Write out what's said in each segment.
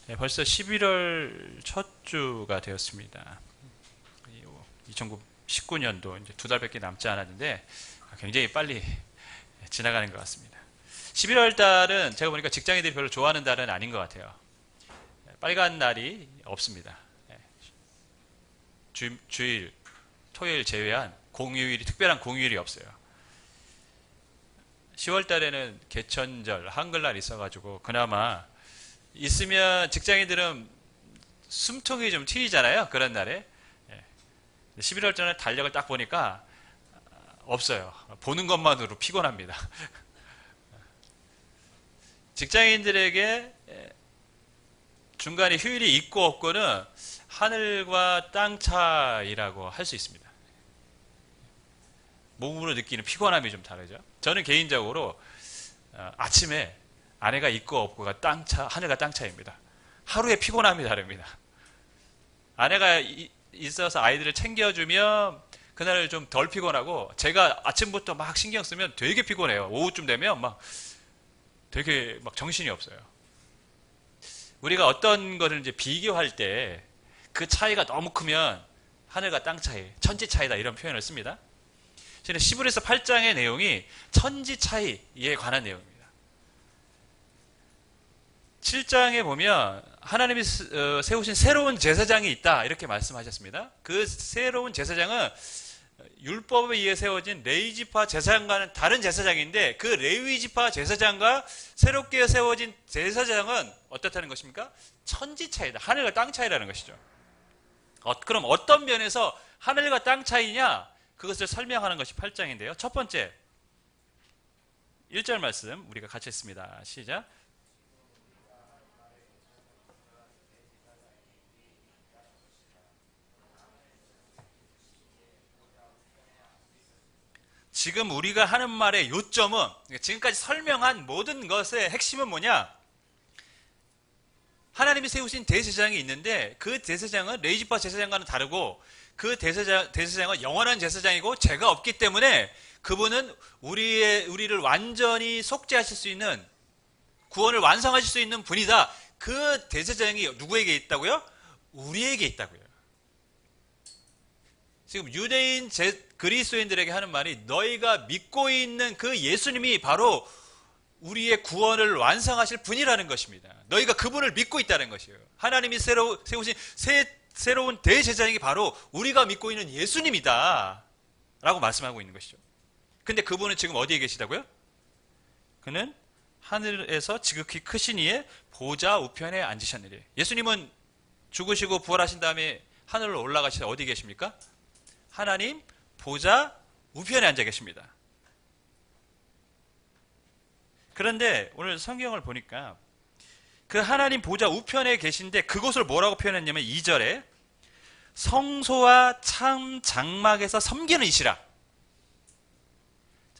네, 벌써 11월 첫 주가 되었습니다. 2019년도 이제 두 달밖에 남지 않았는데 굉장히 빨리 지나가는 것 같습니다. 11월 달은 제가 보니까 직장인들이 별로 좋아하는 달은 아닌 것 같아요. 빨간 날이 없습니다. 주일, 토요일 제외한 공휴일이, 특별한 공휴일이 없어요. 10월 달에는 개천절, 한글날 있어가지고 그나마 있으면 직장인들은 숨통이 좀 트이잖아요. 그런 날에. 11월 전에 달력을 딱 보니까 없어요. 보는 것만으로 피곤합니다. 직장인들에게 중간에 휴일이 있고 없고는 하늘과 땅 차이라고 할 수 있습니다. 몸으로 느끼는 피곤함이 좀 다르죠. 저는 개인적으로 아침에 아내가 있고 없고가 하늘과 땅 차이입니다. 하루의 피곤함이 다릅니다. 아내가 있어서 아이들을 챙겨주면 그날 좀 덜 피곤하고, 제가 아침부터 막 신경 쓰면 되게 피곤해요. 오후쯤 되면 막 되게 막 정신이 없어요. 우리가 어떤 거를 이제 비교할 때 그 차이가 너무 크면 하늘과 땅 차이, 천지 차이다 이런 표현을 씁니다. 저는 11에서 8장의 내용이 천지 차이에 관한 내용입니다. 7장에 보면 하나님이 세우신 새로운 제사장이 있다 이렇게 말씀하셨습니다. 그 새로운 제사장은 율법에 의해 세워진 레위지파 제사장과는 다른 제사장인데, 그 레위지파 제사장과 새롭게 세워진 제사장은 어떻다는 것입니까? 천지 차이다. 하늘과 땅 차이라는 것이죠. 그럼 어떤 면에서 하늘과 땅 차이냐? 그것을 설명하는 것이 8장인데요. 첫 번째 1절 말씀 우리가 같이 했습니다. 시작. 지금 우리가 하는 말의 요점은, 지금까지 설명한 모든 것의 핵심은 뭐냐? 하나님이 세우신 대제사장이 있는데 그 대제사장은 레위지파 제사장과는 다르고, 그 대제사장은 영원한 제사장이고 죄가 없기 때문에 그분은 우리를 완전히 속죄하실 수 있는, 구원을 완성하실 수 있는 분이다. 그 대제사장이 누구에게 있다고요? 우리에게 있다고요. 지금 유대인 그리스도인들에게 하는 말이, 너희가 믿고 있는 그 예수님이 바로 우리의 구원을 완성하실 분이라는 것입니다. 너희가 그분을 믿고 있다는 것이에요. 하나님이 세우신 새로운 대제사장이 바로 우리가 믿고 있는 예수님이다 라고 말씀하고 있는 것이죠. 근데 그분은 지금 어디에 계시다고요? 그는 하늘에서 지극히 크신 이의 보좌 우편에 앉으셨느니. 예수님은 죽으시고 부활하신 다음에 하늘로 올라가셔서 어디 계십니까? 하나님 보좌 우편에 앉아 계십니다. 그런데 오늘 성경을 보니까 그 하나님 보좌 우편에 계신데 그곳을 뭐라고 표현했냐면 2절에 성소와 참 장막에서 섬기는 이시라.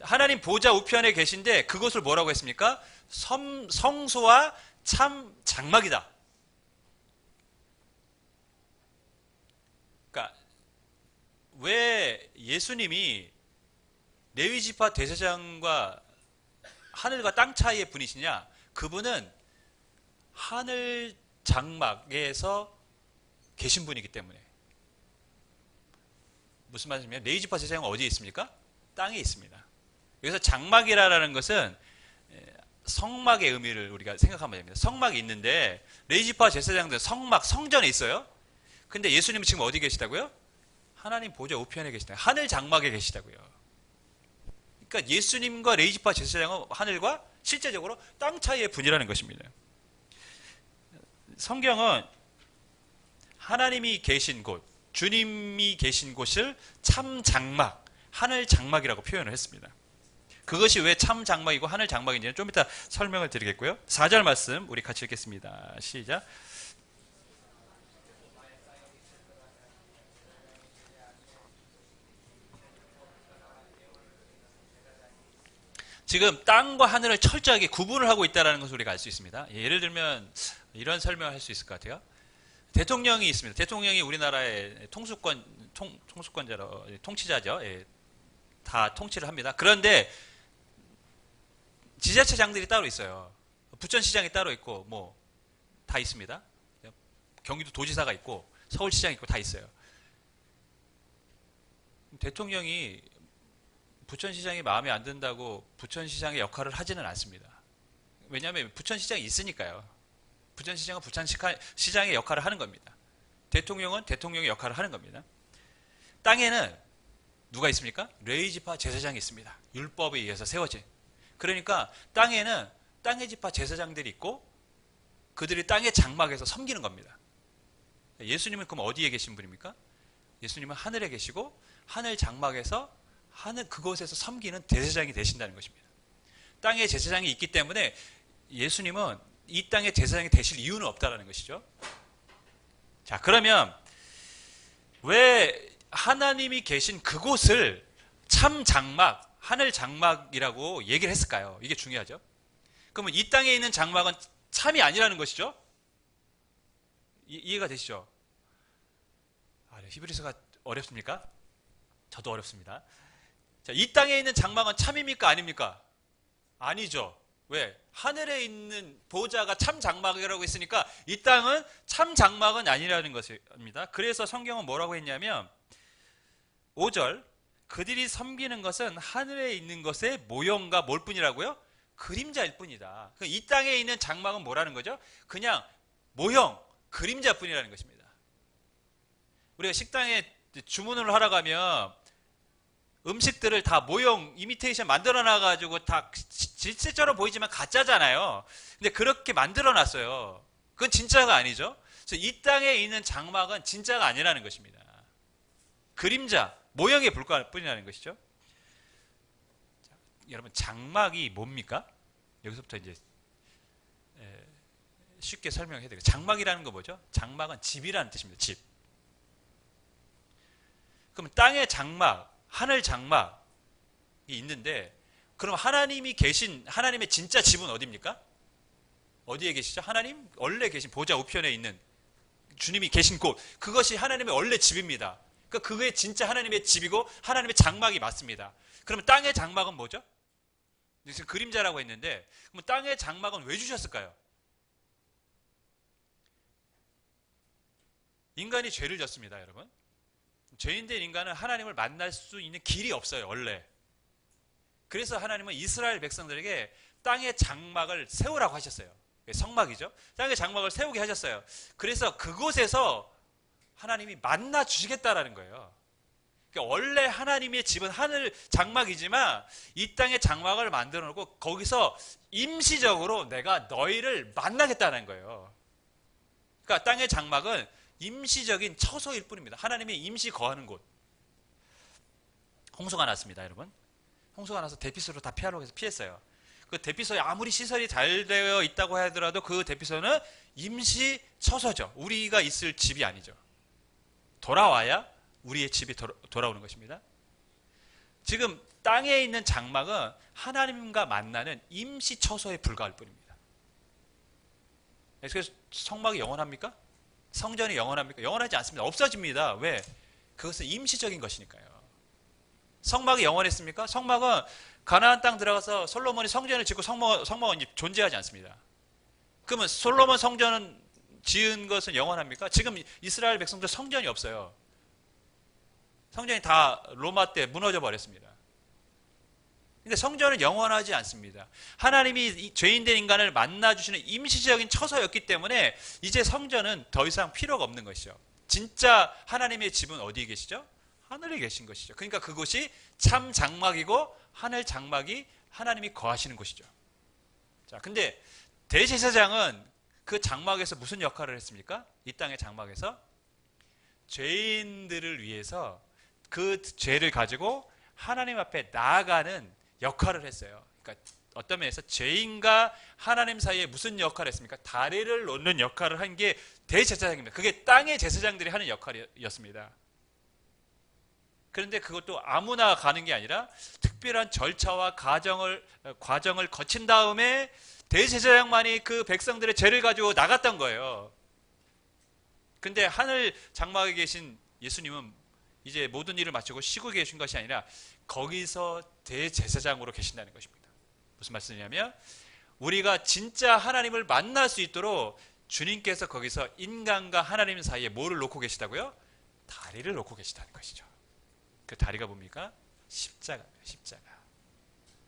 하나님 보좌 우편에 계신데 그곳을 뭐라고 했습니까? 성소와 참 장막이다. 그러니까 왜 예수님이 레위지파 대제사장과 하늘과 땅 차이의 분이시냐? 그분은 하늘 장막에서 계신 분이기 때문에. 무슨 말이냐면 레위지파 제사장은 어디에 있습니까? 땅에 있습니다. 여기서 장막이라는 것은 성막의 의미를 우리가 생각하면 됩니다. 성막이 있는데 레위지파 제사장들은 성전에 있어요. 근데 예수님은 지금 어디 계시다고요? 하나님 보좌 우편에 계시다. 하늘 장막에 계시다고요. 그러니까 예수님과 레위지파 제사장은 하늘과 실제적으로 땅 차이의 분이라는 것입니다. 성경은 하나님이 계신 곳, 주님이 계신 곳을 참 장막, 하늘 장막이라고 표현을 했습니다. 그것이 왜 참 장막이고 하늘 장막인지는 좀 이따 설명을 드리겠고요. 4절 말씀 우리 같이 읽겠습니다. 시작. 지금 땅과 하늘을 철저하게 구분을 하고 있다는 것을 우리가 알 수 있습니다. 예를 들면 이런 설명을 할 수 있을 것 같아요. 대통령이 있습니다. 대통령이 우리나라의 통수권자로, 통치자죠. 예, 다 통치를 합니다. 그런데 지자체장들이 따로 있어요. 부천시장이 따로 있고 뭐 다 있습니다. 경기도 도지사가 있고 서울시장이 있고 다 있어요. 대통령이 부천시장이 마음에 안 든다고 부천시장의 역할을 하지는 않습니다. 왜냐하면 부천시장이 있으니까요. 부천시장은 부천시장의 역할을 하는 겁니다. 대통령은 대통령의 역할을 하는 겁니다. 땅에는 누가 있습니까? 레위지파 제사장이 있습니다. 율법에 의해서 세워진. 그러니까 땅에는 땅의 지파 제사장들이 있고 그들이 땅의 장막에서 섬기는 겁니다. 예수님은 그럼 어디에 계신 분입니까? 예수님은 하늘에 계시고 하늘 장막에서 그곳에서 섬기는 제사장이 되신다는 것입니다. 땅에 제사장이 있기 때문에 예수님은 이 땅에 제사장이 되실 이유는 없다는 것이죠. 자, 그러면 왜 하나님이 계신 그곳을 참 장막, 하늘 장막이라고 얘기를 했을까요? 이게 중요하죠. 그러면 이 땅에 있는 장막은 참이 아니라는 것이죠. 이해가 되시죠? 히브리서가 어렵습니까? 저도 어렵습니다. 자, 이 땅에 있는 장막은 참입니까? 아닙니까? 아니죠. 왜? 하늘에 있는 보좌가 참 장막이라고 했으니까 이 땅은 참 장막은 아니라는 것입니다. 그래서 성경은 뭐라고 했냐면 5절 그들이 섬기는 것은 하늘에 있는 것의 모형과 뭘 뿐이라고요? 그림자일 뿐이다. 이 땅에 있는 장막은 뭐라는 거죠? 그냥 모형, 그림자 뿐이라는 것입니다. 우리가 식당에 주문을 하러 가면 음식들을 다 모형, 이미테이션 만들어 놔가지고 다 실제처럼 보이지만 가짜잖아요. 근데 그렇게 만들어 놨어요. 그건 진짜가 아니죠. 그래서 이 땅에 있는 장막은 진짜가 아니라는 것입니다. 그림자, 모형에 불과할 뿐이라는 것이죠. 자, 여러분, 장막이 뭡니까? 여기서부터 이제 쉽게 설명해야 되겠습니다. 장막이라는 거 뭐죠? 장막은 집이라는 뜻입니다. 집. 그럼 땅의 장막, 하늘 장막이 있는데 그럼 하나님이 계신 하나님의 진짜 집은 어디입니까? 어디에 계시죠? 하나님 원래 계신 보좌 우편에 있는 주님이 계신 곳, 그것이 하나님의 원래 집입니다. 그러니까 그게 진짜 하나님의 집이고 하나님의 장막이 맞습니다. 그러면 땅의 장막은 뭐죠? 지금 그림자라고 했는데 그럼 땅의 장막은 왜 주셨을까요? 인간이 죄를 졌습니다, 여러분. 죄인된 인간은 하나님을 만날 수 있는 길이 없어요, 원래. 그래서 하나님은 이스라엘 백성들에게 땅의 장막을 세우라고 하셨어요. 성막이죠. 땅의 장막을 세우게 하셨어요. 그래서 그곳에서 하나님이 만나 주시겠다라는 거예요. 그러니까 원래 하나님의 집은 하늘 장막이지만 이 땅의 장막을 만들어 놓고 거기서 임시적으로 내가 너희를 만나겠다는 거예요. 그러니까 땅의 장막은 임시적인 처소일 뿐입니다. 하나님이 임시 거하는 곳. 홍수가 났습니다, 여러분. 홍수가 나서 대피소로 다 피하려고 해서 피했어요. 그 대피소에 아무리 시설이 잘 되어 있다고 하더라도 그 대피소는 임시 처소죠. 우리가 있을 집이 아니죠. 돌아와야 우리의 집이 돌아오는 것입니다. 지금 땅에 있는 장막은 하나님과 만나는 임시 처소에 불과할 뿐입니다. 그래서 성막이 영원합니까? 성전이 영원합니까? 영원하지 않습니다. 없어집니다. 왜? 그것은 임시적인 것이니까요. 성막이 영원했습니까? 성막은 가나안 땅 들어가서 솔로몬이 성전을 짓고 성막은 존재하지 않습니다. 그러면 솔로몬 성전은 지은 것은 영원합니까? 지금 이스라엘 백성들 성전이 없어요. 성전이 다 로마 때 무너져 버렸습니다. 근데 성전은 영원하지 않습니다. 하나님이 죄인된 인간을 만나주시는 임시적인 처소였기 때문에 이제 성전은 더 이상 필요가 없는 것이죠. 진짜 하나님의 집은 어디에 계시죠? 하늘에 계신 것이죠. 그러니까 그곳이 참 장막이고 하늘 장막이 하나님이 거하시는 곳이죠. 자, 근데 대제사장은 그 장막에서 무슨 역할을 했습니까? 이 땅의 장막에서 죄인들을 위해서 그 죄를 가지고 하나님 앞에 나아가는 역할을 했어요. 그러니까 어떤 면에서 죄인과 하나님 사이에 무슨 역할을 했습니까? 다리를 놓는 역할을 한 게 대제사장입니다. 그게 땅의 제사장들이 하는 역할이었습니다. 그런데 그것도 아무나 가는 게 아니라 특별한 절차와 과정을 거친 다음에 대제사장만이 그 백성들의 죄를 가지고 나갔던 거예요. 근데 하늘 장막에 계신 예수님은 이제 모든 일을 마치고 쉬고 계신 것이 아니라 거기서 대제사장으로 계신다는 것입니다. 무슨 말씀이냐면 우리가 진짜 하나님을 만날 수 있도록 주님께서 거기서 인간과 하나님 사이에 뭐를 놓고 계시다고요? 다리를 놓고 계시다는 것이죠. 그 다리가 뭡니까? 십자가입니다.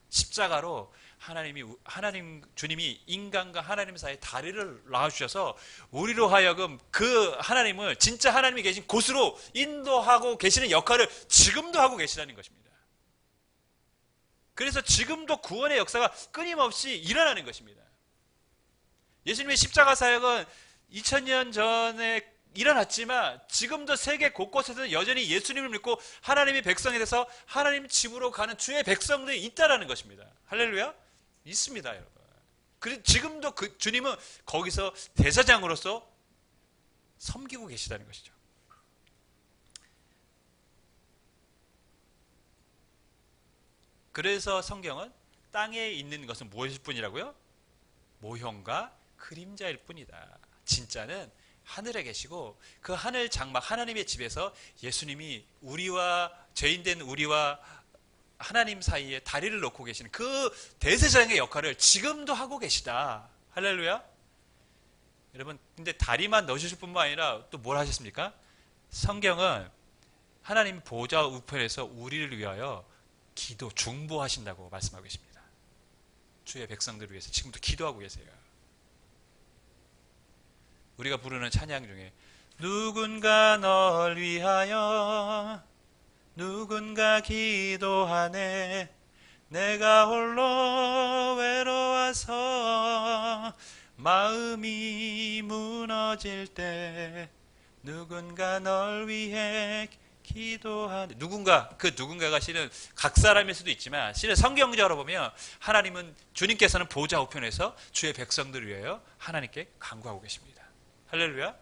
십자가로 주님이 인간과 하나님 사이에 다리를 놔주셔서 우리로 하여금 그 하나님을 진짜 하나님이 계신 곳으로 인도하고 계시는 역할을 지금도 하고 계시다는 것입니다. 그래서 지금도 구원의 역사가 끊임없이 일어나는 것입니다. 예수님의 십자가 사역은 2000년 전에 일어났지만 지금도 세계 곳곳에서 여전히 예수님을 믿고 하나님의 백성이 돼서 하나님 집으로 가는 주의 백성들이 있다라는 것입니다. 할렐루야? 있습니다, 여러분. 그리고 지금도 그 주님은 거기서 대사장으로서 섬기고 계시다는 것이죠. 그래서 성경은 땅에 있는 것은 무엇일 뿐이라고요? 모형과 그림자일 뿐이다. 진짜는 하늘에 계시고 그 하늘 장막 하나님의 집에서 예수님이 우리와 죄인된 우리와 하나님 사이에 다리를 놓고 계시는 그 대제사장의 역할을 지금도 하고 계시다. 할렐루야. 여러분, 근데 다리만 넣으실 뿐만 아니라 또 뭘 하셨습니까? 성경은 하나님 보좌 우편에서 우리를 위하여 기도 중보하신다고 말씀하고 계십니다. 주의 백성들을 위해서 지금도 기도하고 계세요. 우리가 부르는 찬양 중에 누군가 널 위하여 누군가 기도하네 내가 홀로 외로워서 마음이 무너질 때 누군가 널 위해 기도하네. 누군가, 그 누군가가 실은 각 사람일 수도 있지만 실은 성경적으로 보면 하나님은 주님께서는 보좌 우편에서 주의 백성들을 위하여 하나님께 간구하고 계십니다. 할렐루야.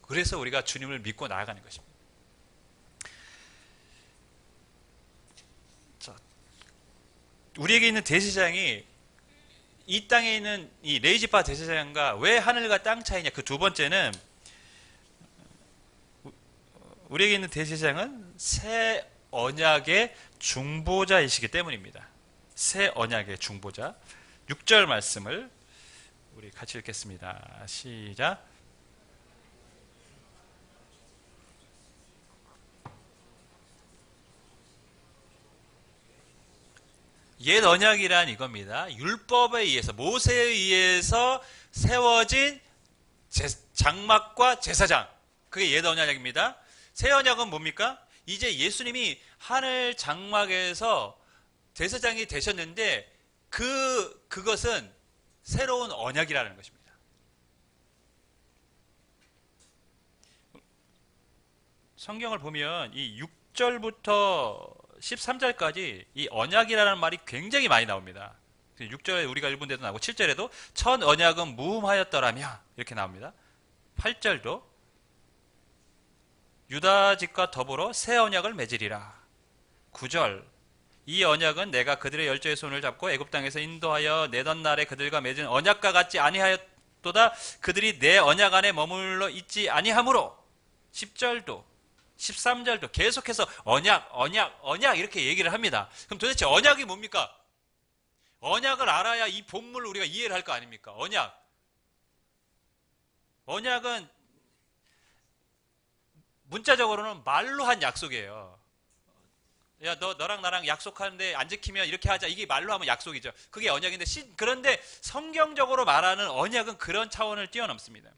그래서 우리가 주님을 믿고 나아가는 것입니다. 자, 우리에게 있는 대제사장이 이 땅에 있는 이 레위지파 대제사장과 왜 하늘과 땅 차이냐? 그 두 번째는 우리에게 있는 대제사장은 새 언약의 중보자이시기 때문입니다. 새 언약의 중보자. 6절 말씀을 우리 같이 읽겠습니다. 시작. 옛 언약이란 이겁니다. 율법에 의해서 모세에 의해서 세워진 장막과 제사장. 그게 옛 언약입니다. 새 언약은 뭡니까? 이제 예수님이 하늘 장막에서 제사장이 되셨는데 그것은 새로운 언약이라는 것입니다. 성경을 보면 이 6절부터 13절까지 이 언약이라는 말이 굉장히 많이 나옵니다. 6절에 우리가 읽은 데도 나오고 7절에도 첫 언약은 무음하였더라며 이렇게 나옵니다. 8절도 유다 집과 더불어 새 언약을 맺으리라. 9절 이 언약은 내가 그들의 열조의 손을 잡고 애굽 땅에서 인도하여 내던 날에 그들과 맺은 언약과 같지 아니하였도다. 그들이 내 언약 안에 머물러 있지 아니하므로. 10절도 13절도 계속해서 언약 이렇게 얘기를 합니다. 그럼 도대체 언약이 뭡니까? 언약을 알아야 이 본문을 우리가 이해를 할 거 아닙니까? 언약은 문자적으로는 말로 한 약속이에요. 야, 너랑 나랑 약속하는데 안 지키면 이렇게 하자. 이게 말로 하면 약속이죠. 그게 언약인데, 그런데 성경적으로 말하는 언약은 그런 차원을 뛰어넘습니다.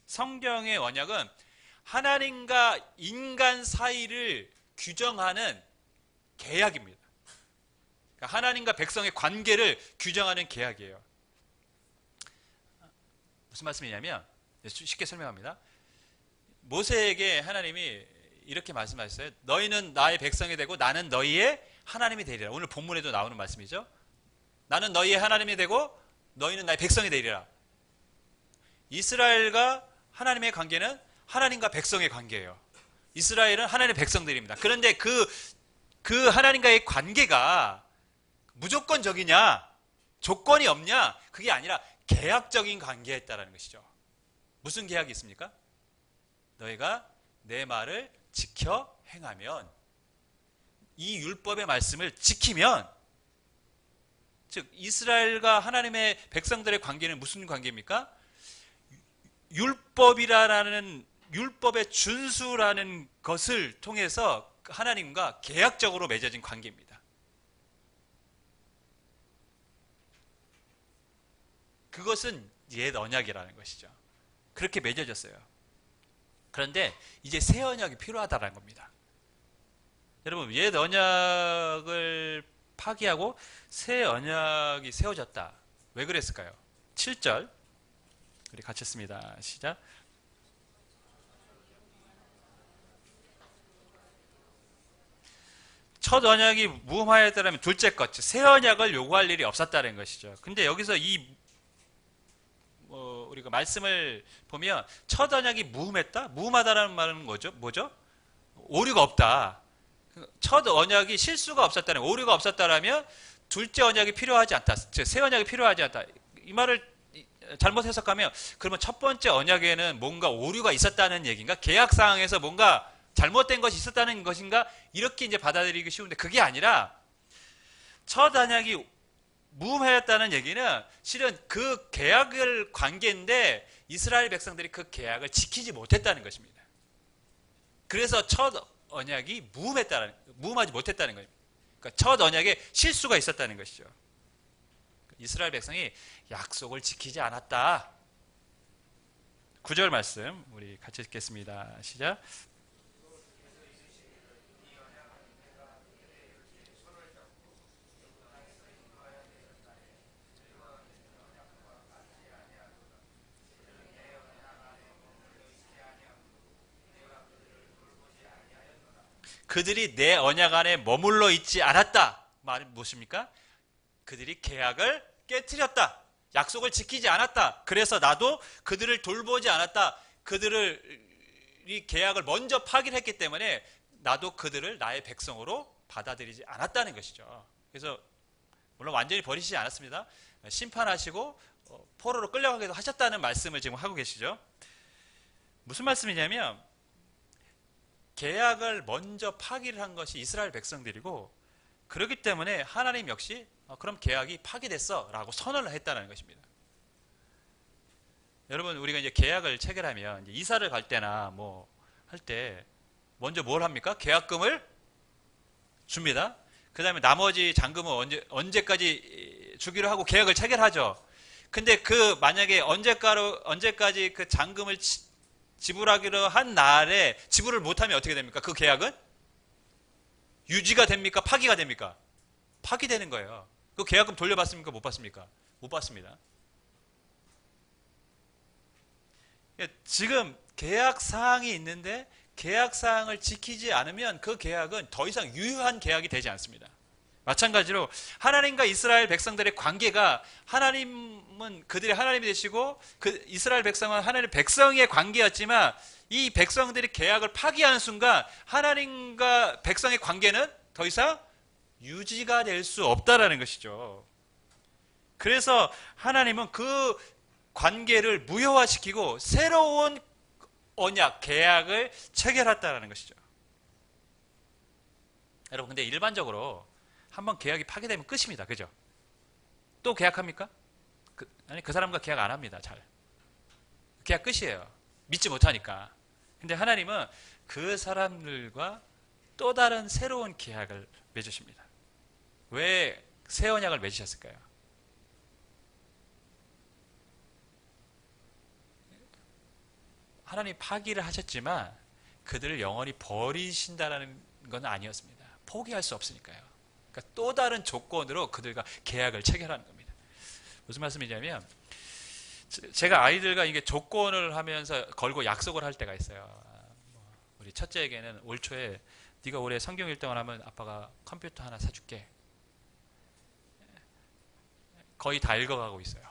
성경의 언약은 하나님과 인간 사이를 규정하는 계약입니다. 그러니까 하나님과 백성의 관계를 규정하는 계약이에요. 무슨 말씀이냐면, 쉽게 설명합니다. 모세에게 하나님이 이렇게 말씀하셨어요. 너희는 나의 백성이 되고 나는 너희의 하나님이 되리라. 오늘 본문에도 나오는 말씀이죠. 나는 너희의 하나님이 되고 너희는 나의 백성이 되리라. 이스라엘과 하나님의 관계는 하나님과 백성의 관계예요. 이스라엘은 하나님의 백성들입니다. 그런데 그 하나님과의 관계가 무조건적이냐, 조건이 없냐, 그게 아니라 계약적인 관계였다라는 것이죠. 무슨 계약이 있습니까? 너희가 내 말을 지켜 행하면, 이 율법의 말씀을 지키면, 즉 이스라엘과 하나님의 백성들의 관계는 무슨 관계입니까? 율법이라는 율법의 준수라는 것을 통해서 하나님과 계약적으로 맺어진 관계입니다. 그것은 옛 언약이라는 것이죠. 그렇게 맺어졌어요. 그런데 이제 새 언약이 필요하다는 겁니다. 여러분, 옛 언약을 파기하고 새 언약이 세워졌다. 왜 그랬을까요? 7절 우리 같이 읽습니다. 시작. 첫 언약이 무함하였다면 둘째 것, 새 언약을 요구할 일이 없었다는 것이죠. 근데 여기서 우리가 말씀을 보면 첫 언약이 무함했다? 무함하다라는 말은 뭐죠? 오류가 없다. 첫 언약이 실수가 없었다는, 오류가 없었다라면 둘째 언약이 필요하지 않다. 즉, 새 언약이 필요하지 않다. 이 말을 잘못 해석하면 그러면 첫 번째 언약에는 뭔가 오류가 있었다는 얘기인가? 계약 사항에서 뭔가 잘못된 것이 있었다는 것인가? 이렇게 이제 받아들이기 쉬운데 그게 아니라 첫 언약이 무함하였다는 얘기는 실은 그 계약을 관계인데 이스라엘 백성들이 그 계약을 지키지 못했다는 것입니다. 그래서 첫 언약이 무함하지 못했다는 거예요. 그러니까 첫 언약에 실수가 있었다는 것이죠. 이스라엘 백성이 약속을 지키지 않았다. 9절 말씀 우리 같이 읽겠습니다. 시작. 그들이 내 언약 안에 머물러 있지 않았다. 말은 무엇입니까? 그들이 계약을 깨트렸다. 약속을 지키지 않았다. 그래서 나도 그들을 돌보지 않았다. 그들이 계약을 먼저 파기했기 때문에 나도 그들을 나의 백성으로 받아들이지 않았다는 것이죠. 그래서 물론 완전히 버리시지 않았습니다. 심판하시고 포로로 끌려가기도 하셨다는 말씀을 지금 하고 계시죠. 무슨 말씀이냐면 계약을 먼저 파기를 한 것이 이스라엘 백성들이고 그렇기 때문에 하나님 역시 그럼 계약이 파기됐어 라고 선언을 했다는 것입니다. 여러분, 우리가 이제 계약을 체결하면 이제 이사를 갈 때나 뭐 할 때 먼저 뭘 합니까? 계약금을 줍니다. 그 다음에 나머지 잔금은 언제까지 주기로 하고 계약을 체결하죠. 근데 만약에 언제까지 그 잔금을 지불하기로 한 날에 지불을 못하면 어떻게 됩니까? 그 계약은 유지가 됩니까? 파기가 됩니까? 파기되는 거예요. 그 계약금 돌려받습니까? 못 받습니까? 못 받습니다. 지금 계약 사항이 있는데 계약 사항을 지키지 않으면 그 계약은 더 이상 유효한 계약이 되지 않습니다. 마찬가지로 하나님과 이스라엘 백성들의 관계가 하나님은 그들의 하나님이 되시고 그 이스라엘 백성은 하나님의 백성의 관계였지만 이 백성들이 계약을 파기하는 순간 하나님과 백성의 관계는 더 이상 유지가 될 수 없다라는 것이죠. 그래서 하나님은 그 관계를 무효화시키고 새로운 언약, 계약을 체결했다라는 것이죠. 여러분, 근데 일반적으로 한번 계약이 파기되면 끝입니다. 그죠? 또 계약합니까? 그 사람과 계약 안 합니다. 잘. 계약 끝이에요. 믿지 못하니까. 근데 하나님은 그 사람들과 또 다른 새로운 계약을 맺으십니다. 왜 새 언약을 맺으셨을까요? 하나님 파기를 하셨지만 그들을 영원히 버리신다는 건 아니었습니다. 포기할 수 없으니까요. 그러니까 또 다른 조건으로 그들과 계약을 체결하는 겁니다. 무슨 말씀이냐면 제가 아이들과 이게 조건을 하면서 걸고 약속을 할 때가 있어요. 우리 첫째에게는 올 초에 네가 올해 성경 1등을 하면 아빠가 컴퓨터 하나 사줄게. 거의 다 읽어가고 있어요.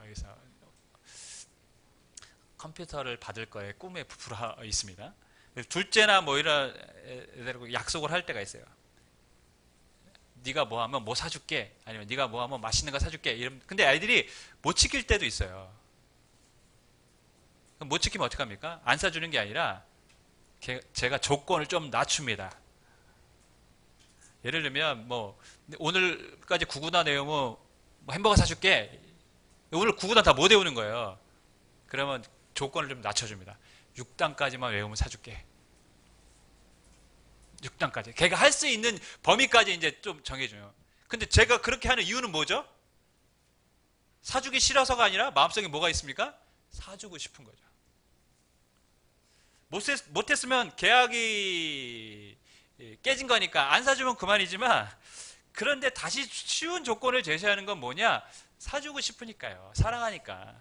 그래서 컴퓨터를 받을 거에 꿈에 부풀어 있습니다. 둘째나 뭐 이런 약속을 할 때가 있어요. 네가 뭐 하면 뭐 사줄게. 아니면 네가 뭐 하면 맛있는 거 사줄게. 근데 아이들이 못 지킬 때도 있어요. 못 지키면 어떡합니까? 안 사주는 게 아니라 제가 조건을 좀 낮춥니다. 예를 들면 뭐 오늘까지 구구단 외우면 뭐 햄버거 사줄게. 오늘 구구단 다 못 외우는 거예요. 그러면 조건을 좀 낮춰줍니다. 6단까지만 외우면 사줄게. 6단까지. 걔가 할 수 있는 범위까지 이제 좀 정해줘요. 근데 제가 그렇게 하는 이유는 뭐죠? 사주기 싫어서가 아니라 마음속에 뭐가 있습니까? 사주고 싶은 거죠. 못했으면 계약이 깨진 거니까 안 사주면 그만이지만, 그런데 다시 쉬운 조건을 제시하는 건 뭐냐? 사주고 싶으니까요. 사랑하니까.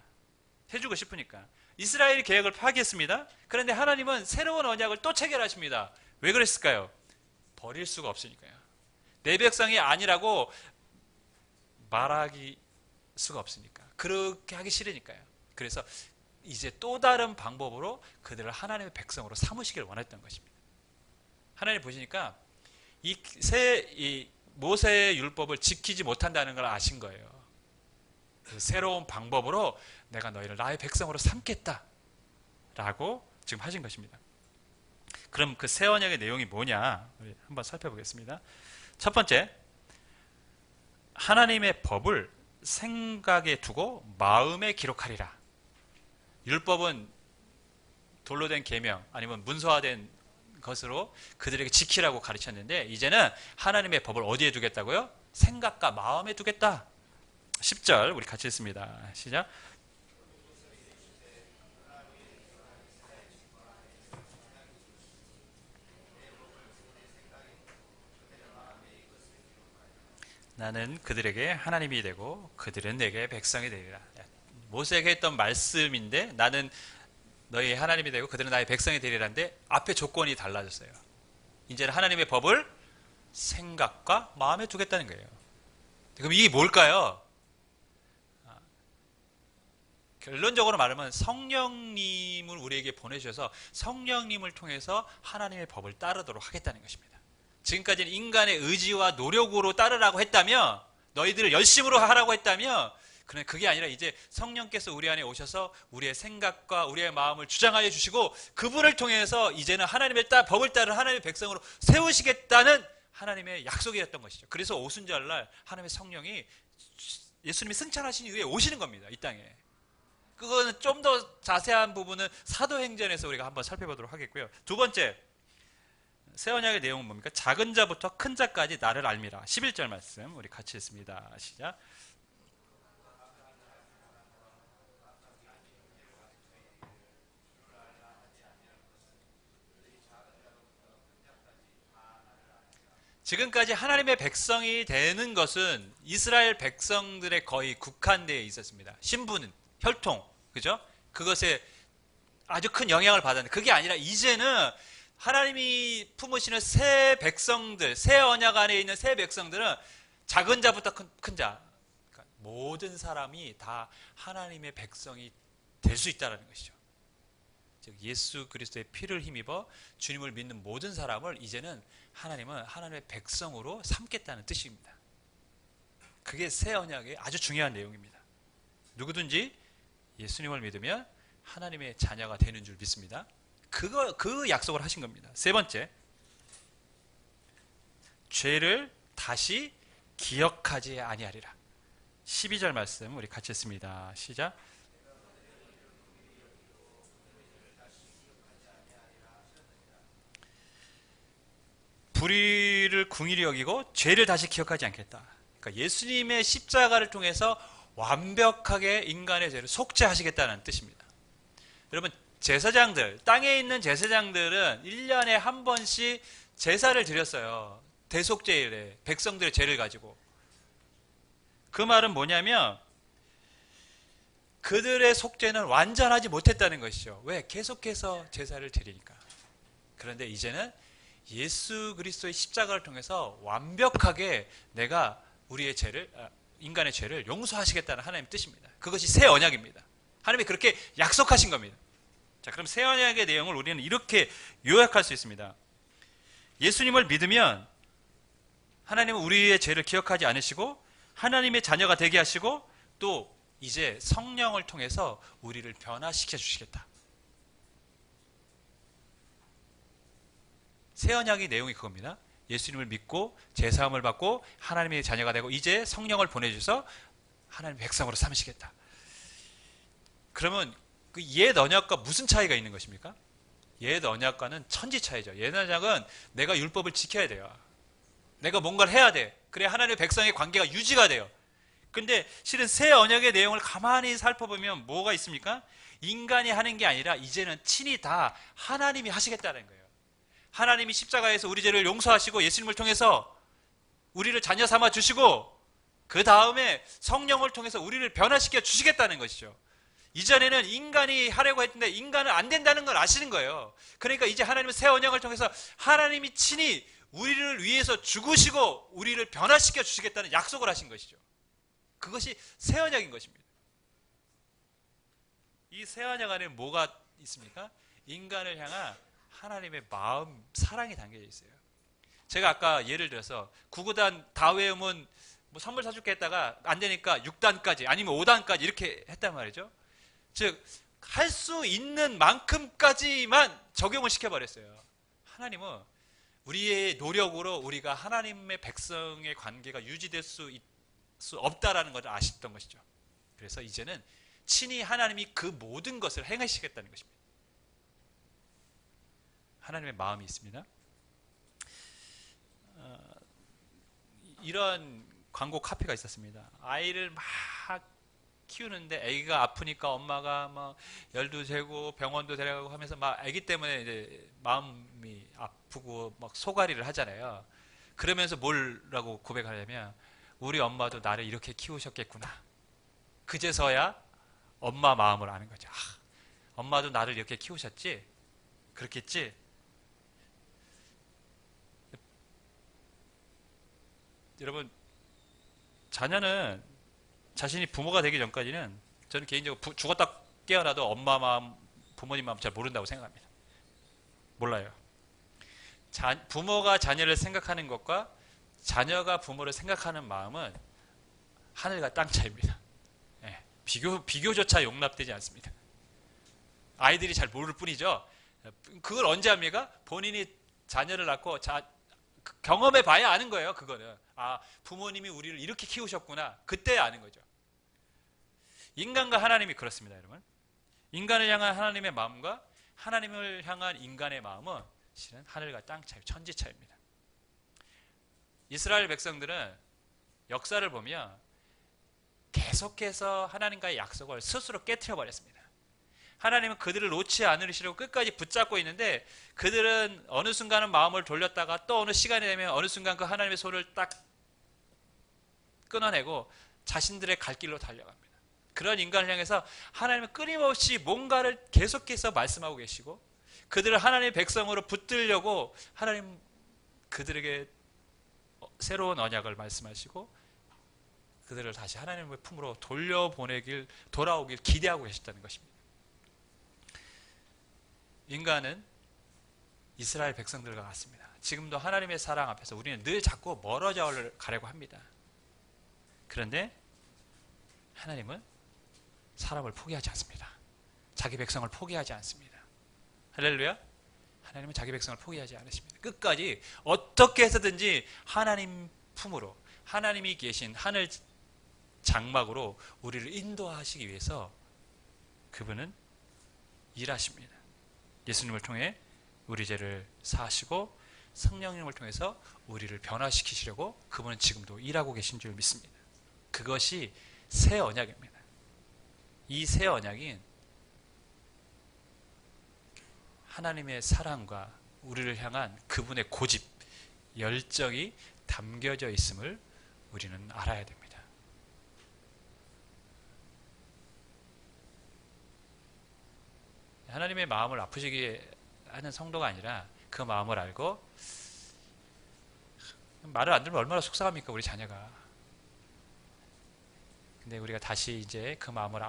해주고 싶으니까. 이스라엘이 계약을 파기했습니다. 그런데 하나님은 새로운 언약을 또 체결하십니다. 왜 그랬을까요? 버릴 수가 없으니까요. 내 백성이 아니라고 말하기 수가 없으니까. 그렇게 하기 싫으니까요. 그래서 이제 또 다른 방법으로 그들을 하나님의 백성으로 삼으시길 원했던 것입니다. 하나님 보시니까 이 모세의 율법을 지키지 못한다는 걸 아신 거예요. 그래서 새로운 방법으로 내가 너희를 나의 백성으로 삼겠다라고 지금 하신 것입니다. 그럼 그 새 언약의 내용이 뭐냐? 우리 한번 살펴보겠습니다. 첫 번째, 하나님의 법을 생각에 두고 마음에 기록하리라. 율법은 돌로 된 계명 아니면 문서화된 것으로 그들에게 지키라고 가르쳤는데, 이제는 하나님의 법을 어디에 두겠다고요? 생각과 마음에 두겠다. 10절 우리 같이 읽습니다. 시작. 나는 그들에게 하나님이 되고 그들은 내게 백성이 되리라. 모세에게 했던 말씀인데, 나는 너희 하나님이 되고 그들은 나의 백성이 되리라는데 앞에 조건이 달라졌어요. 이제는 하나님의 법을 생각과 마음에 두겠다는 거예요. 그럼 이게 뭘까요? 결론적으로 말하면 성령님을 우리에게 보내주셔서 성령님을 통해서 하나님의 법을 따르도록 하겠다는 것입니다. 지금까지는 인간의 의지와 노력으로 따르라고 했다면, 너희들을 열심으로 하라고 했다면, 그런데 그게 아니라 이제 성령께서 우리 안에 오셔서 우리의 생각과 우리의 마음을 주장하여 주시고, 그분을 통해서 이제는 하나님의 법을 따르는 하나님의 백성으로 세우시겠다는 하나님의 약속이었던 것이죠. 그래서 오순절날 하나님의 성령이 예수님이 승천하신 이후에 오시는 겁니다. 이 땅에. 그거는 좀 더 자세한 부분은 사도행전에서 우리가 한번 살펴보도록 하겠고요. 두 번째, 새 언약의 내용은 뭡니까? 작은 자부터 큰 자까지 나를 알미라. 11절 말씀 우리 같이 읽습니다. 시작. 지금까지 하나님의 백성이 되는 것은 이스라엘 백성들의 거의 국한되어 있었습니다. 신분, 혈통, 그죠? 그것에 아주 큰 영향을 받았는데, 그게 아니라 이제는 하나님이 품으시는 새 백성들, 새 언약 안에 있는 새 백성들은 작은 자부터 큰 자, 그러니까 모든 사람이 다 하나님의 백성이 될 수 있다는 것이죠. 즉 예수 그리스도의 피를 힘입어 주님을 믿는 모든 사람을 이제는 하나님은 하나님의 백성으로 삼겠다는 뜻입니다. 그게 새 언약의 아주 중요한 내용입니다. 누구든지 예수님을 믿으면 하나님의 자녀가 되는 줄 믿습니다. 그 약속을 하신 겁니다. 세 번째, 죄를 다시 기억하지 아니하리라. 12절 말씀 우리 같이 읽습니다. 시작. 불의를 궁일이 여기고 죄를 다시 기억하지 않겠다. 그러니까 예수님의 십자가를 통해서 완벽하게 인간의 죄를 속죄하시겠다는 뜻입니다. 여러분, 제사장들, 땅에 있는 제사장들은 1년에 한 번씩 제사를 드렸어요. 대속죄일에 백성들의 죄를 가지고. 그 말은 뭐냐면 그들의 속죄는 완전하지 못했다는 것이죠. 왜? 계속해서 제사를 드리니까. 그런데 이제는 예수 그리스도의 십자가를 통해서 완벽하게 내가 우리의 죄를, 인간의 죄를 용서하시겠다는 하나님의 뜻입니다. 그것이 새 언약입니다. 하나님이 그렇게 약속하신 겁니다. 자, 그럼 새 언약의 내용을 우리는 이렇게 요약할 수 있습니다. 예수님을 믿으면 하나님은 우리의 죄를 기억하지 않으시고 하나님의 자녀가 되게 하시고, 또 이제 성령을 통해서 우리를 변화시켜 주시겠다. 새 언약의 내용이 그겁니다. 예수님을 믿고 제사함을 받고 하나님의 자녀가 되고 이제 성령을 보내주셔서 하나님의 백성으로 삼으시겠다. 그러면 그 옛 언약과 무슨 차이가 있는 것입니까? 옛 언약과는 천지 차이죠. 옛 언약은 내가 율법을 지켜야 돼요. 내가 뭔가를 해야 돼. 그래야 하나님의 백성의 관계가 유지가 돼요. 근데 실은 새 언약의 내용을 가만히 살펴보면 뭐가 있습니까? 인간이 하는 게 아니라 이제는 친히 다 하나님이 하시겠다는 거예요. 하나님이 십자가에서 우리 죄를 용서하시고 예수님을 통해서 우리를 자녀 삼아 주시고 그 다음에 성령을 통해서 우리를 변화시켜 주시겠다는 것이죠. 이전에는 인간이 하려고 했는데 인간은 안 된다는 걸 아시는 거예요. 그러니까 이제 하나님은 새 언약을 통해서 하나님이 친히 우리를 위해서 죽으시고 우리를 변화시켜 주시겠다는 약속을 하신 것이죠. 그것이 새 언약인 것입니다. 이 새 언약 안에 뭐가 있습니까? 인간을 향한 하나님의 마음, 사랑이 담겨져 있어요. 제가 아까 예를 들어서 구구단 다외음은 뭐 선물 사줄게 했다가 안 되니까 6단까지 아니면 5단까지 이렇게 했단 말이죠. 즉 할 수 있는 만큼까지만 적용을 시켜버렸어요. 하나님은 우리의 노력으로 우리가 하나님의 백성의 관계가 유지될 수 없다라는 것을 아셨던 것이죠. 그래서 이제는 친히 하나님이 그 모든 것을 행하시겠다는 것입니다. 하나님의 마음이 있습니다. 이런 광고 카피가 있었습니다. 아이를 막 키우는데 아기가 아프니까 엄마가 막 열도 재고 병원도 데려가고 하면서 막 아기 때문에 이제 마음이 아프고 막 소가리를 하잖아요. 그러면서 뭐라고 고백하냐면 우리 엄마도 나를 이렇게 키우셨겠구나. 그제서야 엄마 마음을 아는 거죠. 엄마도 나를 이렇게 키우셨지? 그렇겠지? 여러분, 자녀는 자신이 부모가 되기 전까지는 저는 개인적으로 죽었다 깨어나도 엄마 마음, 부모님 마음 잘 모른다고 생각합니다. 몰라요. 부모가 자녀를 생각하는 것과 자녀가 부모를 생각하는 마음은 하늘과 땅 차이입니다. 예, 비교조차 용납되지 않습니다. 아이들이 잘 모를 뿐이죠. 그걸 언제 합니까? 본인이 자녀를 낳고 경험해 봐야 아는 거예요. 그거는 부모님이 우리를 이렇게 키우셨구나. 그때 아는 거죠. 인간과 하나님이 그렇습니다, 여러분. 인간을 향한 하나님의 마음과 하나님을 향한 인간의 마음은 실은 하늘과 땅 차이, 천지 차이입니다. 이스라엘 백성들은 역사를 보면 계속해서 하나님과의 약속을 스스로 깨트려 버렸습니다. 하나님은 그들을 놓지 않으시려고 끝까지 붙잡고 있는데 그들은 어느 순간은 마음을 돌렸다가 또 어느 시간이 되면 어느 순간 그 하나님의 손을 딱 끊어내고 자신들의 갈 길로 달려갑니다. 그런 인간을 향해서 하나님은 끊임없이 뭔가를 계속해서 말씀하고 계시고 그들을 하나님의 백성으로 붙들려고 하나님 그들에게 새로운 언약을 말씀하시고 그들을 다시 하나님의 품으로 돌아오길 기대하고 계셨다는 것입니다. 인간은 이스라엘 백성들과 같습니다. 지금도 하나님의 사랑 앞에서 우리는 늘 자꾸 멀어져 가려고 합니다. 그런데 하나님은 사람을 포기하지 않습니다. 자기 백성을 포기하지 않습니다. 할렐루야. 하나님은 자기 백성을 포기하지 않으십니다. 끝까지 어떻게 해서든지 하나님 품으로 하나님이 계신 하늘 장막으로 우리를 인도하시기 위해서 그분은 일하십니다. 예수님을 통해 우리 죄를 사하시고 성령님을 통해서 우리를 변화시키시려고 그분은 지금도 일하고 계신 줄 믿습니다. 그것이 새 언약입니다. 이 새 언약인 하나님의 사랑과 우리를 향한 그분의 고집, 열정이 담겨져 있음을 우리는 알아야 됩니다. 하나님의 마음을 아프시게 하는 성도가 아니라 그 마음을 알고 말을 안 들으면 얼마나 속상합니까 우리 자녀가. 근데 우리가 다시 이제 그 마음을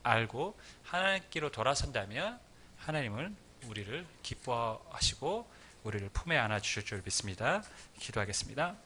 알고 하나님께로 돌아선다면 하나님은 우리를 기뻐하시고 우리를 품에 안아 주실 줄 믿습니다. 기도하겠습니다.